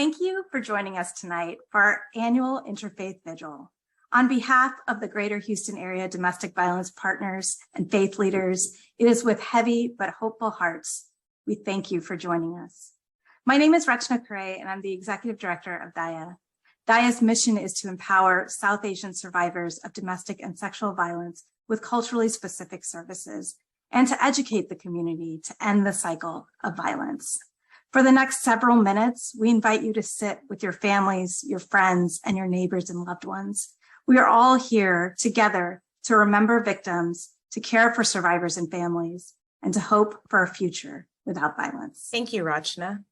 Thank you for joining us tonight for our annual Interfaith Vigil. On behalf of the Greater Houston Area Domestic Violence Partners and faith leaders, it is with heavy but hopeful hearts we thank you for joining us. My name is Rachna Kare, and I'm the Executive Director of DAIA. DAIA's mission is to empower South Asian survivors of domestic and sexual violence with culturally specific services and to educate the community to end the cycle of violence. For the next several minutes, we invite you to sit with your families, your friends, and your neighbors and loved ones. We are all here together to remember victims, to care for survivors and families, and to hope for a future without violence. Thank you, Rachna.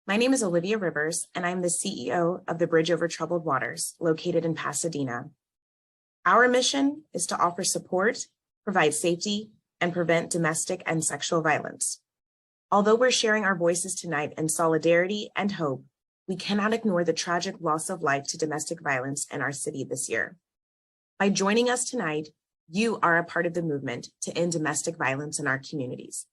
My name is Olivia Rivers, and I'm the CEO of the Bridge Over Troubled Waters, located in Pasadena. Our mission is to offer support, provide safety, and prevent domestic and sexual violence. Although we're sharing our voices tonight in solidarity and hope, we cannot ignore the tragic loss of life to domestic violence in our city this year. By joining us tonight, you are a part of the movement to end domestic violence in our communities.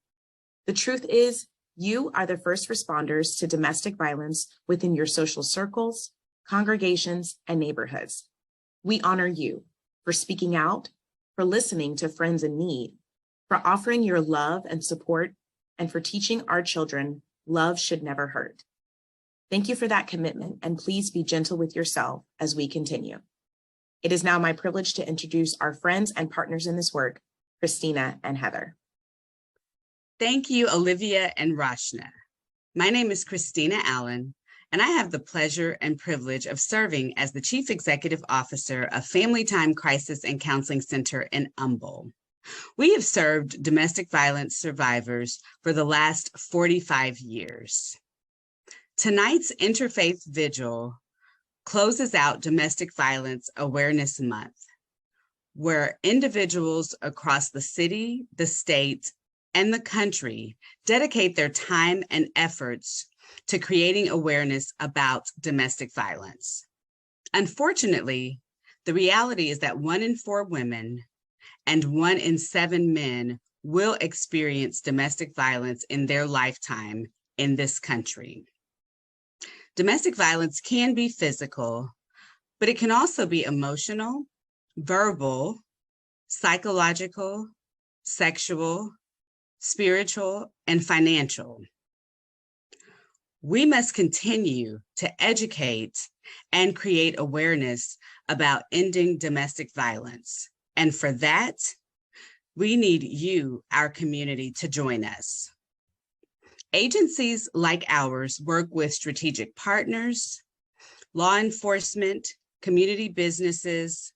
The truth is, you are the first responders to domestic violence within your social circles, congregations, and neighborhoods. We honor you for speaking out, for listening to friends in need, for offering your love and support, and for teaching our children love should never hurt. Thank you for that commitment, and please be gentle with yourself as we continue. It is now my privilege to introduce our friends and partners in this work, Christina and Heather. Thank you, Olivia and Rachna. My name is Christina Allen, and I have the pleasure and privilege of serving as the Chief Executive Officer of Family Time Crisis and Counseling Center in Humble. We have served domestic violence survivors for the last 45 years. Tonight's Interfaith Vigil closes out Domestic Violence Awareness Month, where individuals across the city, the state, and the country dedicate their time and efforts to creating awareness about domestic violence. Unfortunately, the reality is that 1 in 4 women and 1 in 7 men will experience domestic violence in their lifetime in this country. Domestic violence can be physical, but it can also be emotional, verbal, psychological, sexual, spiritual, and financial. We must continue to educate and create awareness about ending domestic violence. And for that, we need you, our community, to join us. Agencies like ours work with strategic partners, law enforcement, community businesses,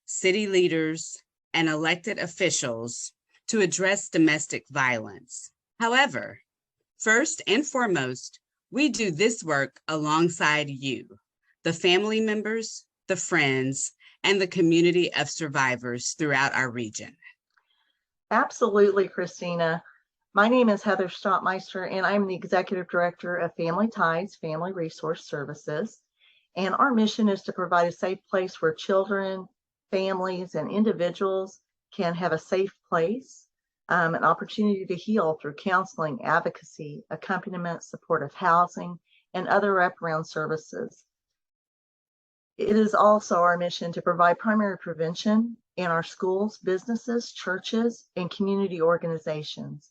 city leaders, and elected officials to address domestic violence. However, first and foremost, we do this work alongside you, the family members, the friends, and the community of survivors throughout our region. Absolutely, Christina. My name is Heather Stottmeister, and I'm the Executive Director of Family Ties, Family Resource Services. And our mission is to provide a safe place where children, families, and individuals can have a safe place, an opportunity to heal through counseling, advocacy, accompaniment, supportive housing, and other wraparound services. It is also our mission to provide primary prevention in our schools, businesses, churches, and community organizations.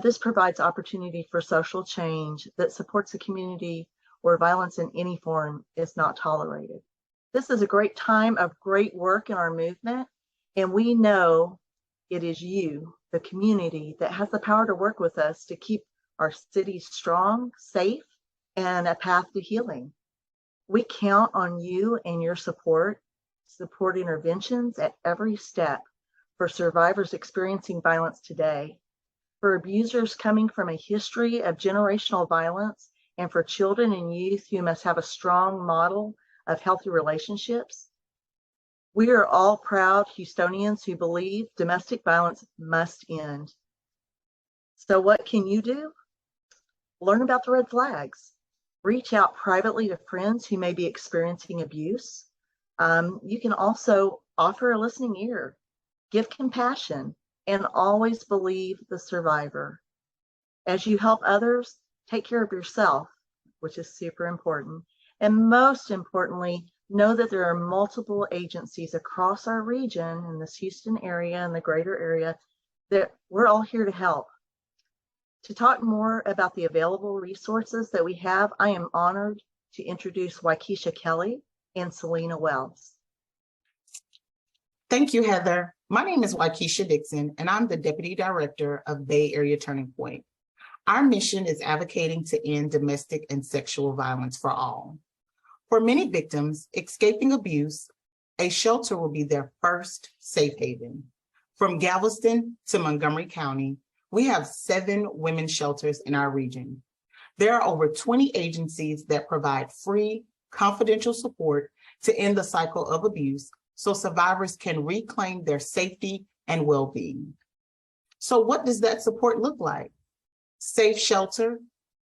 This provides opportunity for social change that supports a community where violence in any form is not tolerated. This is a great time of great work in our movement, and we know it is you, the community, that has the power to work with us to keep our city strong, safe, and a path to healing. We count on you and your support interventions at every step for survivors experiencing violence today, for abusers coming from a history of generational violence, and for children and youth who must have a strong model of healthy relationships. We are all proud Houstonians who believe domestic violence must end. So what can you do? Learn about the red flags. Reach out privately to friends who may be experiencing abuse. You can also offer a listening ear, give compassion, and always believe the survivor. As you help others, take care of yourself. which is super important. And most importantly, know that there are multiple agencies across our region in this Houston area and the greater area that we're all here to help. To talk more about the available resources that we have, I am honored to introduce Waikisha Kelly and Selena Wells. Thank you, Heather. My name is Waikisha Dixon, and I'm the Deputy Director of Bay Area Turning Point. Our mission is advocating to end domestic and sexual violence for all. For many victims escaping abuse, a shelter will be their first safe haven. From Galveston to Montgomery County, we have 7 women's shelters in our region. There are over 20 agencies that provide free, confidential support to end the cycle of abuse so survivors can reclaim their safety and well-being. So what does that support look like? Safe shelter,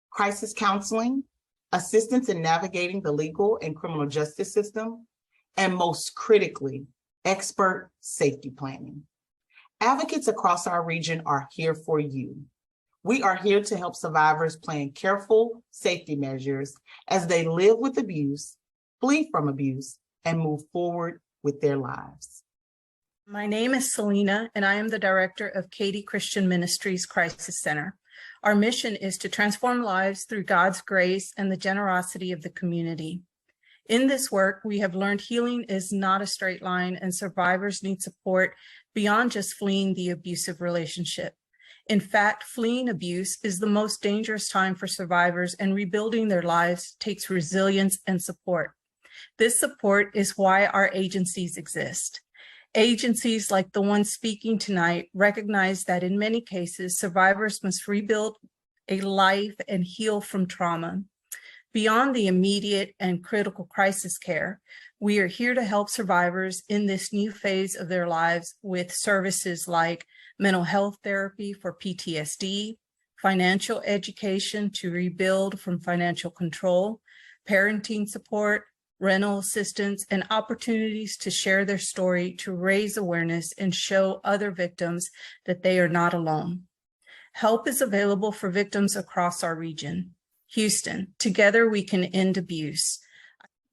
crisis counseling, assistance in navigating the legal and criminal justice system, and most critically, expert safety planning. Advocates across our region are here for you. We are here to help survivors plan careful safety measures as they live with abuse, flee from abuse, and move forward with their lives. My name is Selena, and I am the director of Katy Christian Ministries Crisis Center. Our mission is to transform lives through God's grace and the generosity of the community. In this work, we have learned healing is not a straight line, and survivors need support beyond just fleeing the abusive relationship. In fact, fleeing abuse is the most dangerous time for survivors, and rebuilding their lives takes resilience and support. This support is why our agencies exist. Agencies like the one speaking tonight recognize that in many cases, survivors must rebuild a life and heal from trauma. Beyond the immediate and critical crisis care, we are here to help survivors in this new phase of their lives with services like mental health therapy for PTSD, financial education to rebuild from financial control, parenting support, rental assistance, and opportunities to share their story to raise awareness and show other victims that they are not alone. Help is available for victims across our region. Houston, together we can end abuse.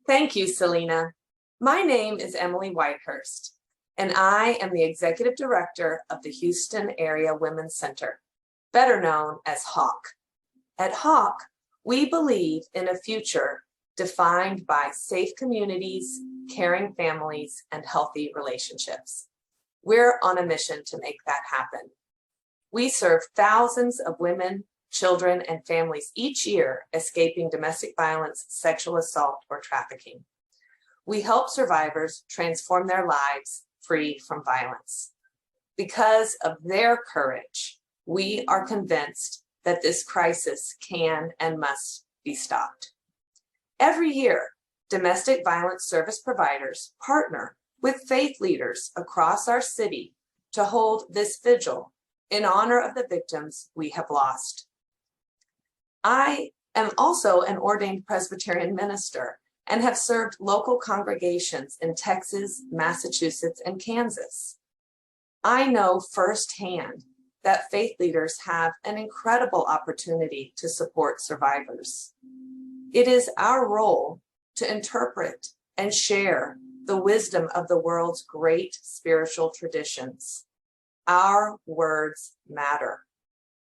Thank you, Selena. My name is Emily Whitehurst, and I am the Executive Director of the Houston Area Women's Center, better known as HAWK. At HAWK, we believe in a future defined by safe communities, caring families, and healthy relationships. We're on a mission to make that happen. We serve thousands of women, children, and families each year escaping domestic violence, sexual assault, or trafficking. We help survivors transform their lives free from violence. Because of their courage, we are convinced that this crisis can and must be stopped. Every year, domestic violence service providers partner with faith leaders across our city to hold this vigil in honor of the victims we have lost. I am also an ordained Presbyterian minister and have served local congregations in Texas, Massachusetts, and Kansas. I know firsthand that faith leaders have an incredible opportunity to support survivors. It is our role to interpret and share the wisdom of the world's great spiritual traditions. Our words matter.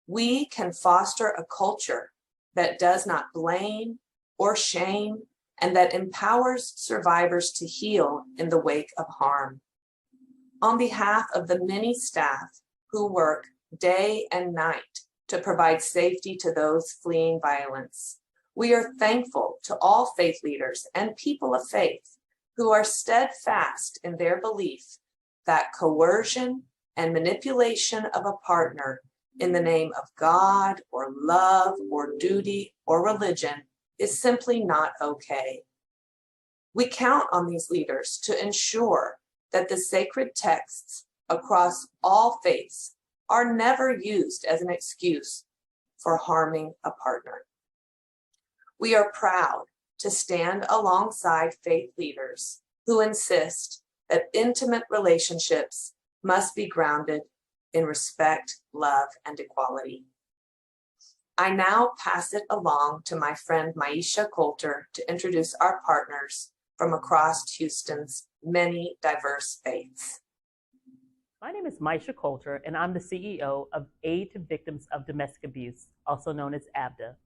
We can foster a culture that does not blame or shame and that empowers survivors to heal in the wake of harm. On behalf of the many staff who work day and night to provide safety to those fleeing violence, we are thankful to all faith leaders and people of faith who are steadfast in their belief that coercion and manipulation of a partner in the name of God or love or duty or religion is simply not okay. We count on these leaders to ensure that the sacred texts across all faiths are never used as an excuse for harming a partner. We are proud to stand alongside faith leaders who insist that intimate relationships must be grounded in respect, love, and equality. I now pass it along to my friend Maisha Coulter to introduce our partners from across Houston's many diverse faiths. My name is Maisha Coulter, and I'm the CEO of Aid to Victims of Domestic Abuse, also known as ABDA.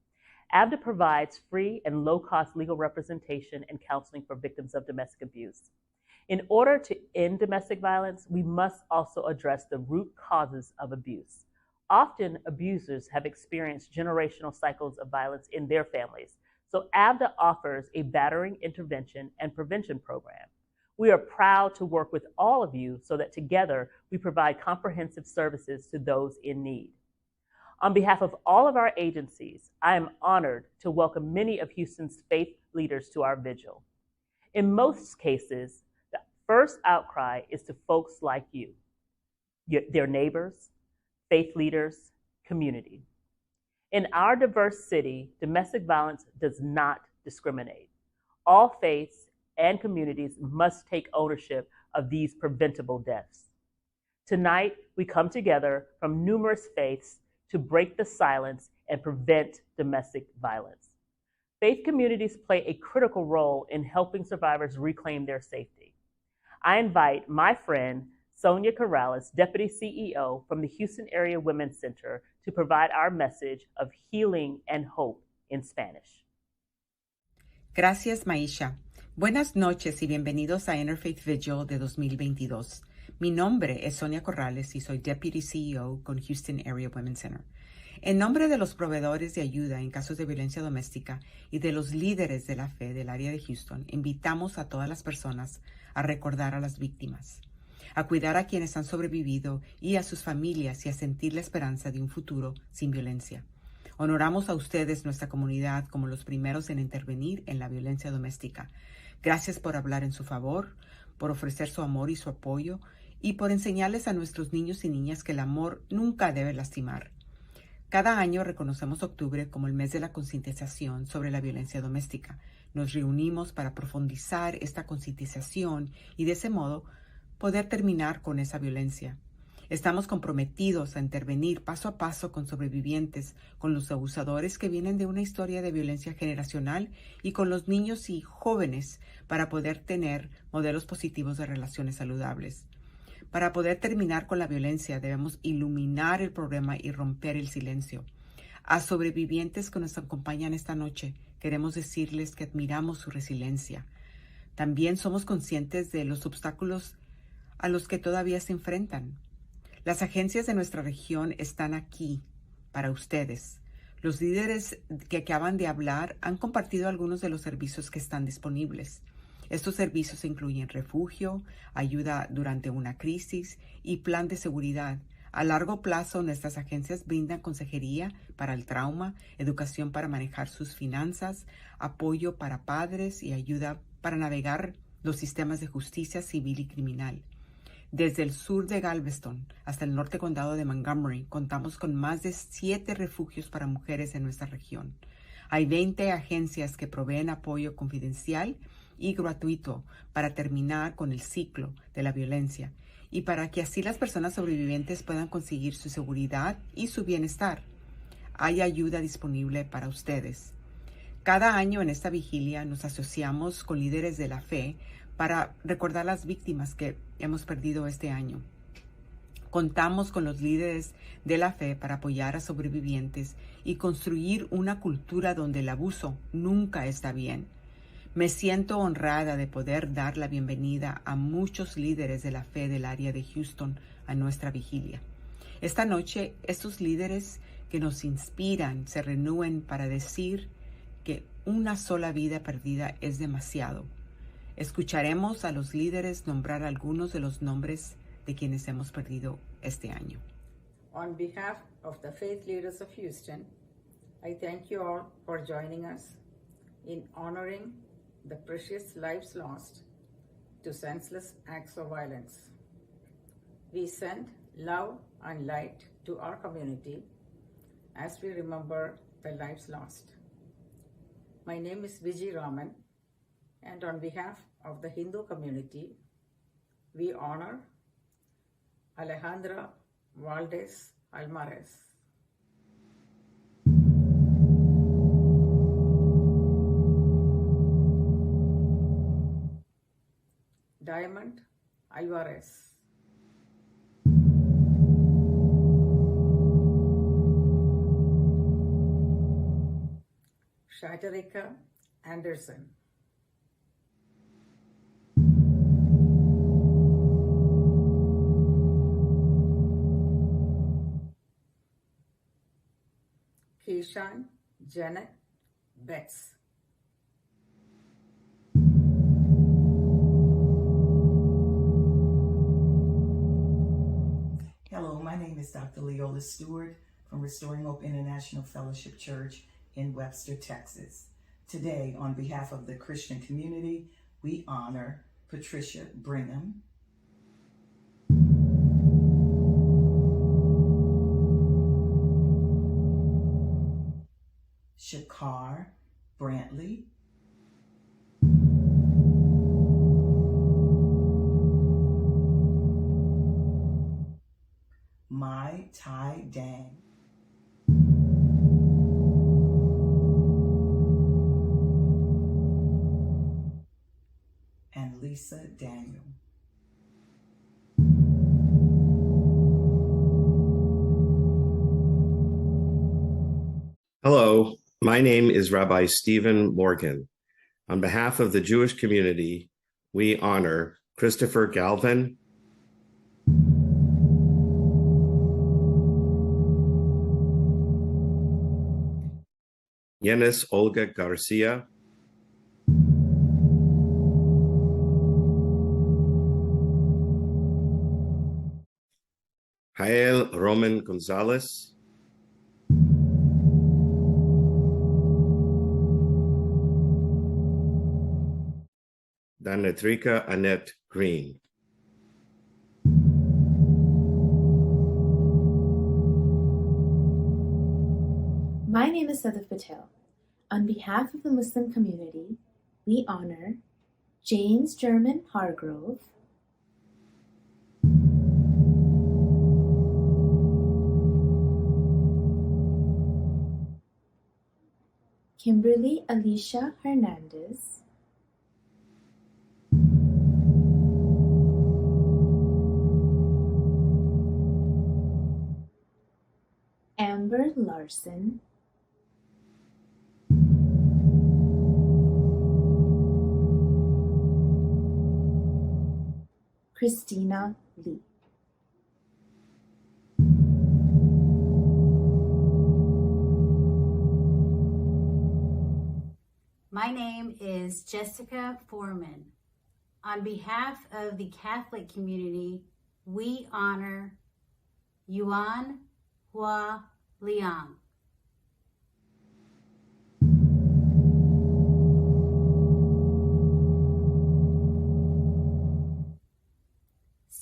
ABDA provides free and low-cost legal representation and counseling for victims of domestic abuse. In order to end domestic violence, we must also address the root causes of abuse. Often, abusers have experienced generational cycles of violence in their families, so ABDA offers a battering intervention and prevention program. We are proud to work with all of you so that together we provide comprehensive services to those in need. On behalf of all of our agencies, I am honored to welcome many of Houston's faith leaders to our vigil. In most cases, the first outcry is to folks like you, their neighbors, faith leaders, community. In our diverse city, domestic violence does not discriminate. All faiths and communities must take ownership of these preventable deaths. Tonight, we come together from numerous faiths to break the silence and prevent domestic violence. Faith communities play a critical role in helping survivors reclaim their safety. I invite my friend, Sonia Corrales, Deputy CEO from the Houston Area Women's Center, to provide our message of healing and hope in Spanish. Gracias, Maisha. Buenas noches y bienvenidos a Interfaith Vigil de 2022. Mi nombre es Sonia Corrales y soy Deputy CEO con Houston Area Women's Center. En nombre de los proveedores de ayuda en casos de violencia doméstica y de los líderes de la fe del área de Houston, invitamos a todas las personas a recordar a las víctimas, a cuidar a quienes han sobrevivido y a sus familias y a sentir la esperanza de un futuro sin violencia. Honoramos a ustedes, nuestra comunidad, como los primeros en intervenir en la violencia doméstica. Gracias por hablar en su favor, por ofrecer su amor y su apoyo, y por enseñarles a nuestros niños y niñas que el amor nunca debe lastimar. Cada año reconocemos octubre como el mes de la concientización sobre la violencia doméstica. Nos reunimos para profundizar esta concientización y de ese modo poder terminar con esa violencia. Estamos comprometidos a intervenir paso a paso con sobrevivientes, con los abusadores que vienen de una historia de violencia generacional y con los niños y jóvenes para poder tener modelos positivos de relaciones saludables. Para poder terminar con la violencia debemos iluminar el problema y romper el silencio. A sobrevivientes que nos acompañan esta noche, queremos decirles que admiramos su resiliencia. También somos conscientes de los obstáculos a los que todavía se enfrentan. Las agencias de nuestra región están aquí para ustedes. Los líderes que acaban de hablar han compartido algunos de los servicios que están disponibles. Estos servicios incluyen refugio, ayuda durante una crisis y plan de seguridad. A largo plazo, nuestras agencias brindan consejería para el trauma, educación para manejar sus finanzas, apoyo para padres y ayuda para navegar los sistemas de justicia civil y criminal. Desde el sur de Galveston hasta el norte condado de Montgomery, contamos con más de 7 refugios para mujeres en nuestra región. Hay 20 agencias que proveen apoyo confidencial y gratuito para terminar con el ciclo de la violencia y para que así las personas sobrevivientes puedan conseguir su seguridad y su bienestar. Hay ayuda disponible para ustedes. Cada año en esta vigilia nos asociamos con líderes de la fe para recordar las víctimas que hemos perdido este año. Contamos con los líderes de la fe para apoyar a sobrevivientes y construir una cultura donde el abuso nunca está bien. Me siento honrada de poder dar la bienvenida a muchos líderes de la fe del área de Houston a nuestra vigilia. Esta noche, estos líderes que nos inspiran se reúnen para decir que una sola vida perdida es demasiado. Escucharemos a los líderes nombrar algunos de los nombres de quienes hemos perdido este año. On behalf of the faith leaders of Houston, I thank you all for joining us in honoring the precious lives lost to senseless acts of violence. We send love and light to our community as we remember the lives lost. My name is Vijay Raman, and on behalf of the Hindu community, we honor Alejandra Valdez Almares. Diamond Alvarez. Shatarika Anderson. Keishan Janet Betts. Hello, my name is Dr. Leola Stewart from Restoring Hope International Fellowship Church in Webster, Texas. Today, on behalf of the Christian community, we honor Patricia Brigham, Shakar Brantley, Mai Tai Dang, and Lisa Daniel. Hello, my name is Rabbi Stephen Morgan. On behalf of the Jewish community, we honor Christopher Galvin, Yenis Olga Garcia, Jael Roman Gonzalez, Danetrika Annette Green. My name is Sadaf Patel. On behalf of the Muslim community, we honor James German Hargrove, Kimberly Alicia Hernandez, Amber Larson, Christina Lee. My name is Jessica Foreman. On behalf of the Catholic community, we honor Yuan Hua Liang,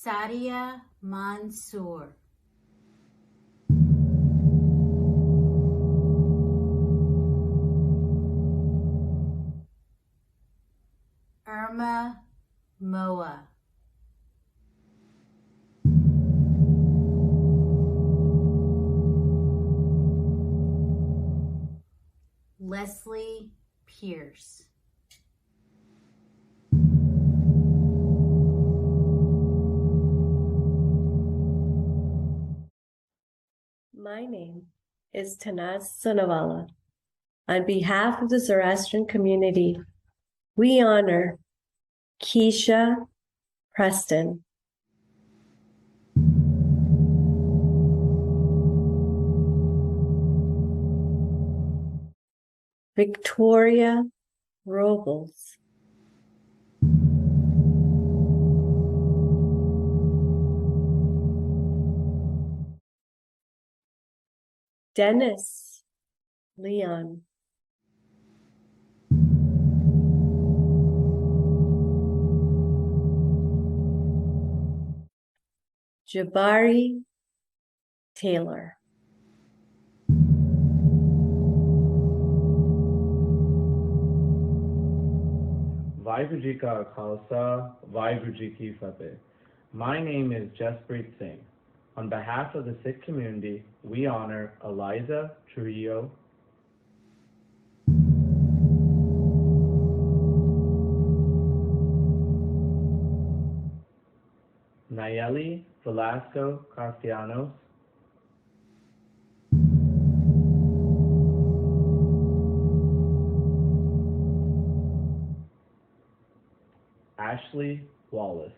Sadia Mansour, Irma Moa, Leslie Pierce, My name is Tanaz Sonavala. On behalf of the Zoroastrian community, we honor Keisha Preston, Victoria Robles, Dennis Leon, Jabari Taylor, Vaheguru Ji Ka Khalsa, Vaheguru Ji Ki Fateh. My name is Jaspreet Singh. On behalf of the Sikh community, we honor Eliza Trujillo, Nayeli Velasco Castellanos, Ashley Wallace.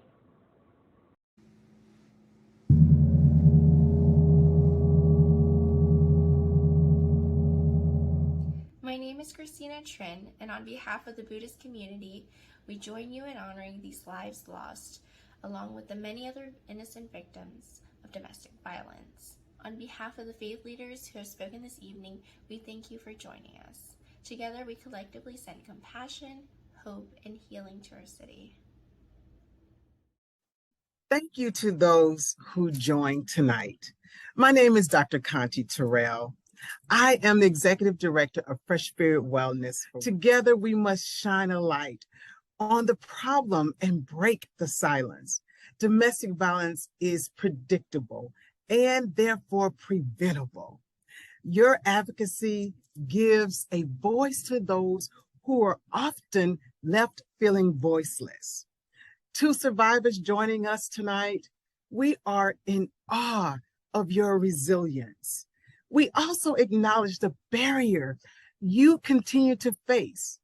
My name is Christina Trin, and on behalf of the Buddhist community, we join you in honoring these lives lost, along with the many other innocent victims of domestic violence. On behalf of the faith leaders who have spoken this evening, we thank you for joining us. Together, we collectively send compassion, hope, and healing to our city. Thank you to those who joined tonight. My name is Dr. Conti Terrell. I am the Executive Director of Fresh Spirit Wellness. Together, we must shine a light on the problem and break the silence. Domestic violence is predictable and therefore preventable. Your advocacy gives a voice to those who are often left feeling voiceless. To survivors joining us tonight, we are in awe of your resilience. We also acknowledge the barrier you continue to face.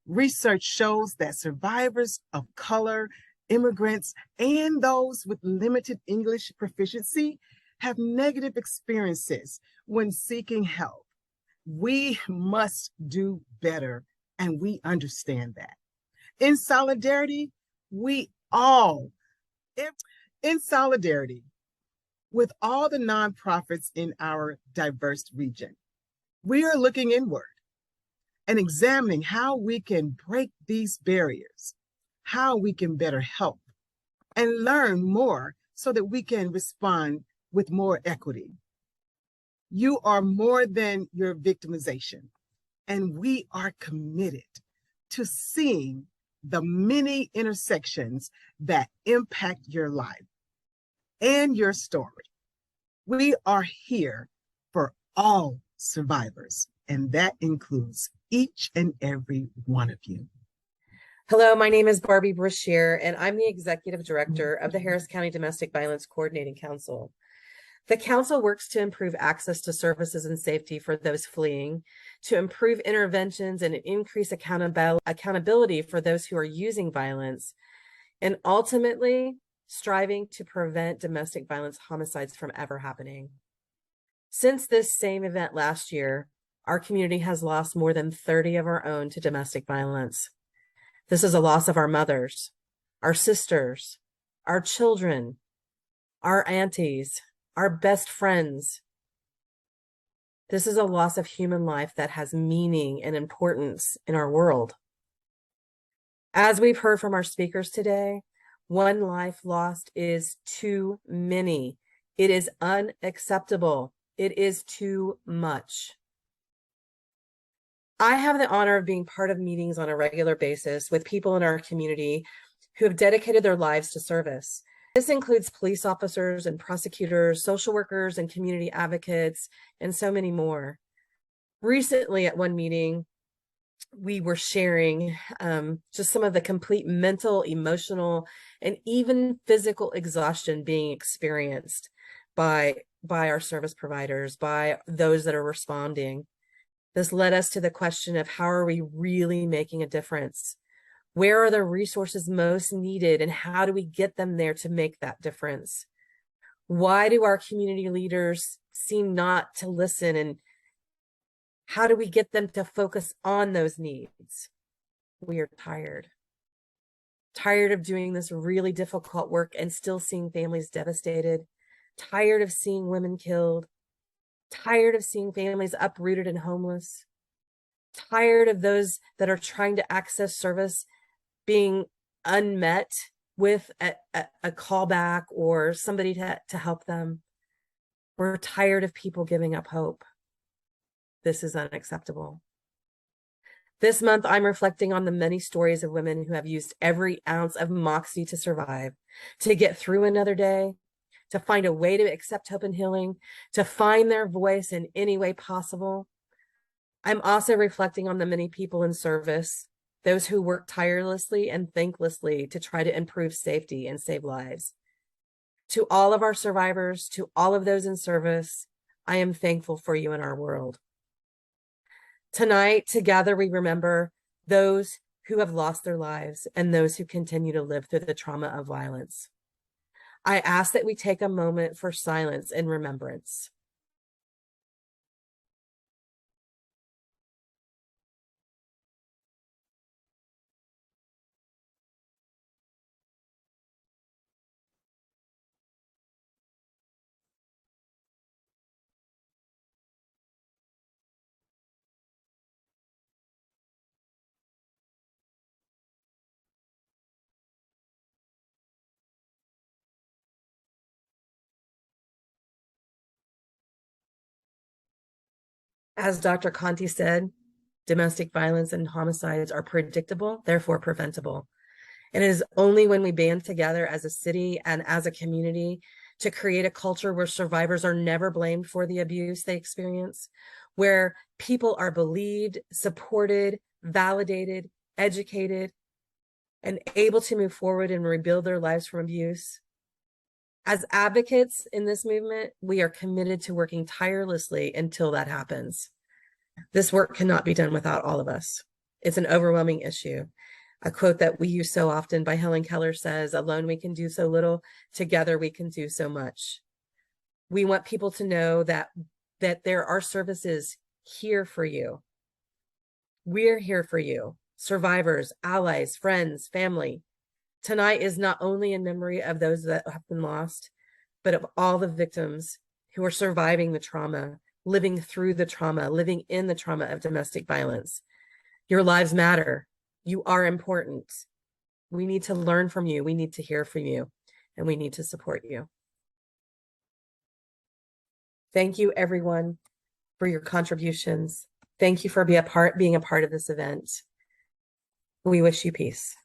Research shows that survivors of color, immigrants, and those with limited English proficiency have negative experiences when seeking help. We must do better, and we understand that. In solidarity with all the nonprofits in our diverse region, we are looking inward and examining how we can break these barriers, how we can better help, and learn more so that we can respond with more equity. You are more than your victimization, and we are committed to seeing the many intersections that impact your life and your story. We are here for all survivors, and that includes each and every one of you. Hello, my name is Barbie Brashear, and I'm the Executive Director of the Harris County Domestic Violence Coordinating Council. The council works to improve access to services and safety for those fleeing, to improve interventions and increase accountability for those who are using violence, and ultimately striving to prevent domestic violence homicides from ever happening. Since this same event last year, our community has lost more than 30 of our own to domestic violence. This is a loss of our mothers, our sisters, our children, our aunties, our best friends. This is a loss of human life that has meaning and importance in our world. As we've heard from our speakers today, one life lost is too many. It is unacceptable. It is too much. I have the honor of being part of meetings on a regular basis with people in our community who have dedicated their lives to service. This includes police officers and prosecutors, social workers and community advocates, and so many more. Recently at one meeting, we were sharing just some of the complete mental, emotional, and even physical exhaustion being experienced by our service providers, by those that are responding. This led us to the question of how are we really making a difference? Where are the resources most needed, and how do we get them there to make that difference? Why do our community leaders seem not to listen, and how do we get them to focus on those needs? We are tired of doing this really difficult work and still seeing families devastated, tired of seeing women killed, tired of seeing families uprooted and homeless, tired of those that are trying to access service being unmet with a callback or somebody to help them. We're tired of people giving up hope. This is unacceptable. This month, I'm reflecting on the many stories of women who have used every ounce of moxie to survive, to get through another day, to find a way to accept hope and healing, to find their voice in any way possible. I'm also reflecting on the many people in service, those who work tirelessly and thanklessly to try to improve safety and save lives. To all of our survivors, to all of those in service, I am thankful for you in our world. Tonight, together, we remember those who have lost their lives and those who continue to live through the trauma of violence. I ask that we take a moment for silence and remembrance. As Dr. Conti said, domestic violence and homicides are predictable, therefore preventable. And it is only when we band together as a city and as a community to create a culture where survivors are never blamed for the abuse they experience, where people are believed, supported, validated, educated, and able to move forward and rebuild their lives from abuse. As advocates in this movement, we are committed to working tirelessly until that happens. This work cannot be done without all of us. It's an overwhelming issue. A quote that we use so often by Helen Keller says, "Alone we can do so little, together we can do so much." We want people to know that there are services here for you. We're here for you, survivors, allies, friends, family. Tonight is not only in memory of those that have been lost, but of all the victims who are surviving the trauma, living through the trauma, living in the trauma of domestic violence. Your lives matter. You are important. We need to learn from you. We need to hear from you, and we need to support you. Thank you, everyone, for your contributions. Thank you for being a part of this event. We wish you peace.